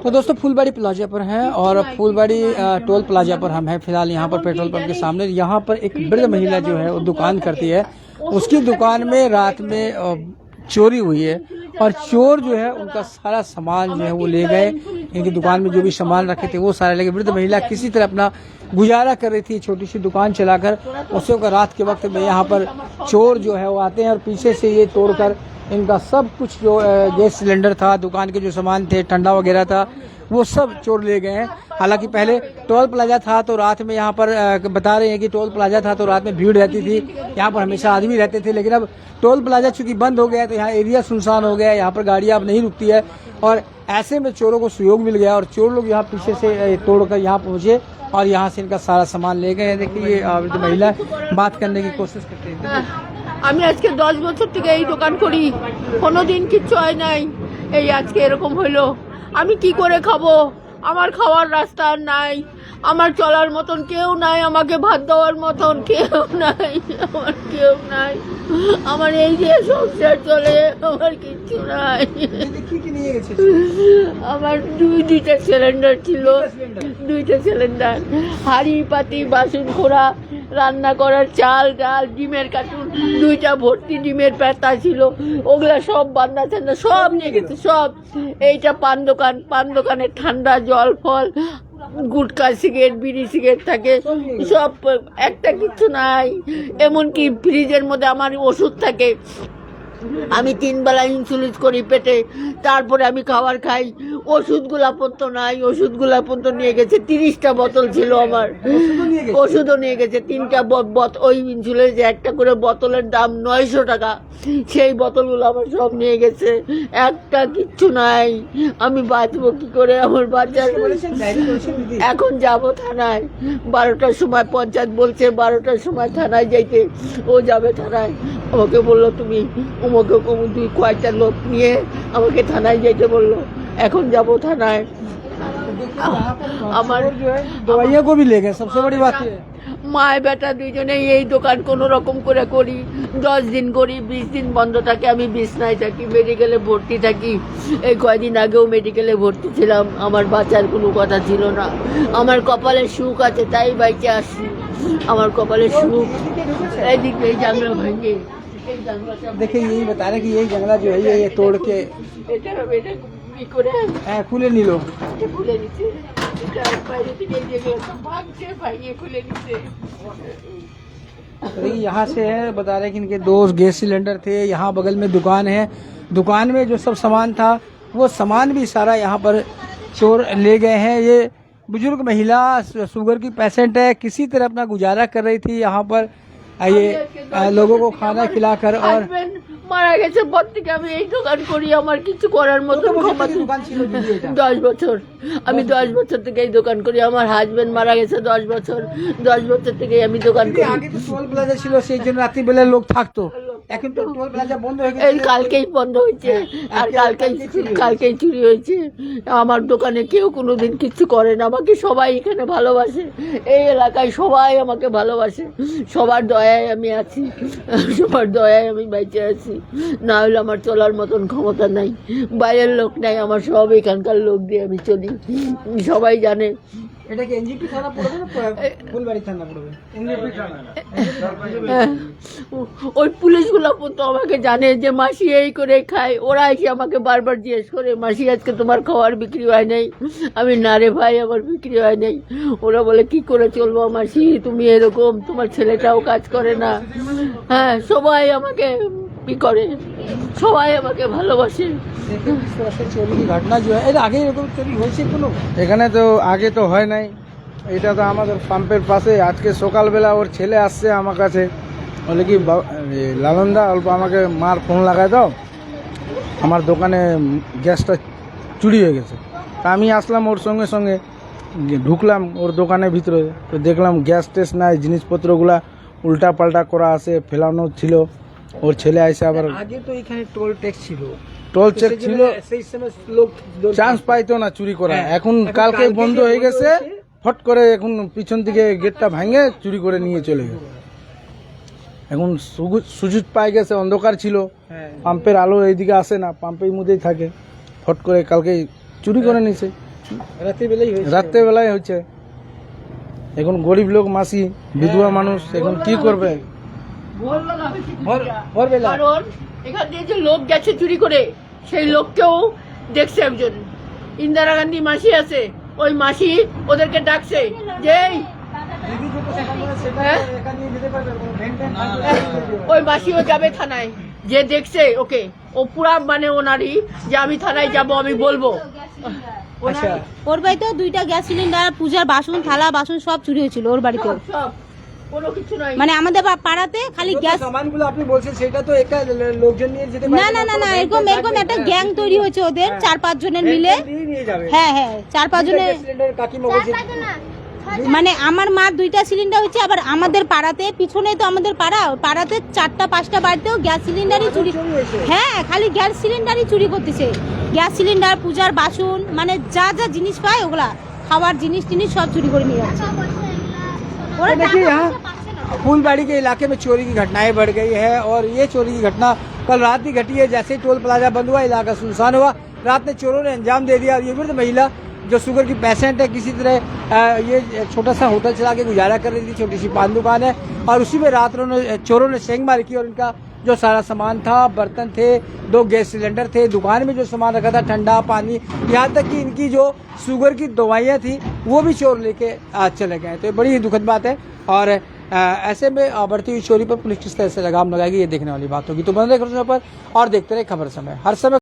तो दोस्तों फुलबाड़ी प्लाजा पर हैं और फुलबाड़ी टोल प्लाजा पर हम हैं फिलहाल यहाँ पर पेट्रोल पंप के सामने। यहाँ पर एक वृद्ध महिला जो है वो दुकान करती है, उसकी दुकान में रात में चोरी हुई है और चोर जो है उनका सारा सामान जो है वो ले गए। इनकी दुकान में जो भी सामान रखे थे वो सारे ले गए। वृद्ध महिला किसी तरह अपना गुजारा कर रही थी छोटी सी दुकान चलाकर। उससे रात के वक्त में यहाँ पर चोर जो है वो आते हैं और पीछे से ये तोड़कर इनका सब कुछ जो गैस सिलेंडर था, दुकान के जो सामान थे, ठंडा वगैरह था, वो सब चोर ले गए हैं। हालांकि पहले टोल प्लाजा था तो रात में यहाँ पर बता रहे हैं कि टोल प्लाजा था तो रात में भीड़ रहती थी, यहाँ पर हमेशा आदमी रहते थे। लेकिन अब टोल प्लाजा चूंकि बंद हो गया है तो यहाँ एरिया सुनसान हो गया है, यहाँ पर गाड़ियाँ अब नहीं रुकती है और ऐसे में चोरों को सहयोग मिल गया और चोर लोग यहाँ पीछे से तोड़कर यहाँ पहुँचे और यहाँ से इनका सारा सामान ले गए। देखिए ये महिला बात करने की कोशिश करते हैं। আমি আজকে 10 বছর থেকে এই দোকান করি, কোনোদিন কিচ্ছু হয় নাই, এই আজকে এরকম হইলো। আমি কি করে খাবো? আমার খাওয়ার রাস্তা নাই, আমার চলার মতন কেউ নাই, আমাকে ভাত দেওয়ার মতন কেউ নাই, আমার কেউ নাই, আমার এই যে সংসার চলে আমার কিচ্ছু নাই। আমার দুইটা সিলিন্ডার ছিল, দুইটা সিলিন্ডার, হাঁড়ি পাতি বাসন খোড়া, রান্না করার চাল ডাল, ডিমের কার্টুন, দুইটা ভর্তি ডিমের প্যাতা ছিল, ওগুলা সব বান্না ঠান্ডা সব নিয়ে গেছে সব। এইটা পান দোকান, পান দোকানের ঠান্ডা জল ফল, গুটকা সিগারেট বিড়ি সিগারেট থাকে সব, একটা কিছু নাই। এমনকি ফ্রিজের মধ্যে আমার ওষুধ থাকে, আমি 3 বেলা ইনসুলিন করি পেটে, তারপরে আমি খাবার খাই, ওষুধগুলা পর্যন্ত নাই, ওষুধগুলা পর্যন্ত নিয়ে গেছে। 30টা বোতল ছিল আমার, ওষুধও নিয়ে গেছে 3টা ওই ইনসুলিন যে একটা করে বোতলের দাম 900 টাকা, সেই বোতলগুলো আমার সব নিয়ে গেছে, একটা কিচ্ছু নাই। আমি বাঁচবো কি করে? আমার বাচ্চার এখন যাব থানায়, 12টার সময় পঞ্চায়েত বলছে 12টার সময় থানায় যাইতে, ও যাবে থানায়। আমাকে বললো তুমি অমুকে দুই কয়েকটা লোক নিয়ে আমাকে থানায় যেতে বললো, এখন যাব থানায়। আমার दवाइयाँ को भी ले गए, सबसे बड़ी बात है। মায় বেটা দুইজনেই এই দোকান কোনো রকম করে করি, 10 দিন করি, 20 দিন বন্ধ থাকে, আমি বিছনায় থাকি, মেডিকেলে ভর্তি থাকি। এই কয়দিন আগেও মেডিকেলে ভর্তি ছিলাম, আমার বাঁচার কোনো কথা ছিল না। আমার কপালে সুখ আছে তাই বাইচে আসছি, আমার কপালে সুখ। এইদিক এই জানলা ভাঙে, देखिए यही बता रहे कि यही जंगला जो है ये तोड़ के এটা কি করে खुले नीलो খুলে নিচ্ছে, এটা বাইরে থেকে যেগুলো ভাঙছে ভাঙিয়ে খুলে নিচ্ছে। देखिए यहाँ से है, बता रहे कि इनके 2 गैस सिलेंडर थे, यहाँ बगल में दुकान है, दुकान में जो सब सामान था वो सामान भी सारा यहाँ पर चोर ले गए हैं। ये बुजुर्ग महिला शुगर की पेशेंट है, किसी तरह अपना गुजारा कर रही थी यहाँ पर ये लोगों को खाना खिलाकर। और মারা গেছে পর থেকে আমি এই দোকান করি, আমার কিছু করার মতো ক্ষমতা। 10 বছর আমি 10 বছর থেকে এই দোকান করি, আমার হাজবেন্ড মারা গেছে 10 বছর, 10 বছর থেকে আমি দোকান করি। আগে তো টোল প্লাজা ছিল, সেই জন্য রাত্রি বেলা লোক থাকতো, এখন তো টোল প্লাজা বন্ধ হয়ে গেছে। এই কালকেই বন্ধ হয়েছে আর কালকেই চুরি হয়েছে। আমার দোকানে কেউ কোনোদিন কিচ্ছু করে না, আমাকে সবাই এখানে ভালোবাসে, এই এলাকায় সবাই আমাকে ভালোবাসে, সবার দয়ায় আমি আছি, সবার দয়ায় আমি বেঁচে আছি। না হলে আমার চলার মতন ক্ষমতা নাই, বাইরের লোক নাই, আমার সব এখানকার লোক দিয়ে আমি চলি, সবাই জানে। এটা কি এনজিপি থানা পড়বে না ফুলবাড়ি থানা পড়বে? এনজিপি থানা। ওই পুলিশগুলো তো আমাকে জানে যে মাসি এই করে খায়, ওরা এসে আমাকে বারবার জিজ্ঞেস করে মাসি আজকে তোমার খাওয়ার বিক্রি হয় নাই? আমি না রে ভাই আমার বিক্রি হয় নাই। ওরা বলে কি করে চলবো মাসি, তুমি এরকম, তোমার ছেলেটাও কাজ করে না। হ্যাঁ সবাই আমাকে করে, সবাই আমাকে ভালোবাসে। ঘটনা যে এর আগে এরকম চুরি হয়েছে কোনো? এখানে তো আগে তো হয় নাই, এটা তো আমাদের পাম্পের পাশে। আজকে সকালবেলা ওর ছেলে আসছে আমার কাছে, বলে কি লালনদা অল্প আমাকে মার ফোন লাগায় দাও, আমার দোকানে গ্যাসটা চুরি হয়ে গেছে। তা আমি আসলাম, ওর সঙ্গে সঙ্গে ঢুকলাম ওর দোকানের ভিতরে, তো দেখলাম গ্যাস টেস নাই, জিনিসপত্রগুলা উল্টা পাল্টা করা আছে, ফেলানো ছিল। ওর ছেলে আইসে আবার, আগে তো এখানে টোল ট্যাক্স ছিল, টোল চেক ছিল, সেই সময় লোক চান্স পাইতো না চুরি করা। এখন কালকে বন্ধ হয়ে গেছে, ফট করে এখন পিছন থেকে গেটটা ভাঙে চুরি করে নিয়ে চলে গেছে। এখন সুযোগ পাই গেছে, অন্ধকার ছিল, পাম্পের আলো এইদিকে আসে না, পাম্পের মধ্যেই থাকে, ফট করে কালকে চুরি করে নিছে, রাত্রেবেলায় হচ্ছে। এখন গরিব লোক, মাসি, বিধবা মানুষ, এখন কি করবে? ভোরবেলা কারণ এখান দিয়ে যে লোক গেছে চুরি করে, সেই লোককেও দেখছে একজন ইন্দিরা গান্ধী মাসি আছে, ওই মাসি ওদেরকে ডাকছে যে এই, হ্যাঁ? ওই মাসিও যাবে থানায়, যে দেখছে ওকে, ও পুরা মানে ওনারই যে আমি থানায় যাব, আমি বলবো। আচ্ছা ওর বাড়িতেও 2টা গ্যাস সিলিন্ডার, পূজার বাসন, থালা বাসন সব চুরি হয়েছিল ওর বাড়িতেও। সব কোনো কিছু নাই। মানে আমাদের পাড়াতে খালি গ্যাস, সামানগুলো আপনি বলছেন সেটা তো একটা লোকজন নিয়ে যেতে না না না না, এরকম একটা গ্যাং তৈরি হয়েছে ওদের, 4-5 জনের মিলে। নিয়ে যাবে। হ্যাঁ হ্যাঁ, 4-5 জনের। সিলিন্ডার কাকিমা বলছে মানে আমার মার 2টা সিলিন্ডার হচ্ছে, আবার আমাদের পাড়াতে, পিছনে তো আমাদের পাড়াতে 4টা-5টা বাড়িতেও গ্যাস সিলিন্ডারই চুরি। হ্যাঁ, খালি গ্যাস সিলিন্ডারই চুরি করতেছে। গ্যাস সিলিন্ডার, পূজার বাসন, মানে যা যা জিনিস পায় ওগুলা, খাওয়ার জিনিস টিনিস সব चोरी করে নিয়ে যাচ্ছে। ওরা देखिए यहाँ फूलबाड़ी के इलाके में चोरी की घटनाएं बढ़ गई है और ये चोरी की घटना कल रात भी घटी है। जैसे ही टोल प्लाजा बंद हुआ, इलाका सुनसान हुआ, रात में चोरों ने अंजाम दे दिया। और ये वृद्ध महिला जो शुगर की पेशेंट है, किसी तरह ये छोटा सा होटल चला के गुजारा कर रही थी, छोटी सी पान दुकान है, और उसी में रात चोरों ने सेंधमारी की और इनका जो सारा सामान था, बर्तन थे, 2 गैस सिलेंडर थे, दुकान में जो सामान रखा था, ठंडा पानी, यहाँ तक कि इनकी जो शुगर की दवाइयाँ थी वो भी चोर लेके चले गए। तो ये बड़ी ही दुखद बात है और ऐसे में बढ़ती हुई चोरी पर पुलिस किस तरह से लगाम लगाएगी, ये देखने वाली बात होगी। तो बने रहे खबरों पर और देखते रहे खबर समय, हर समय।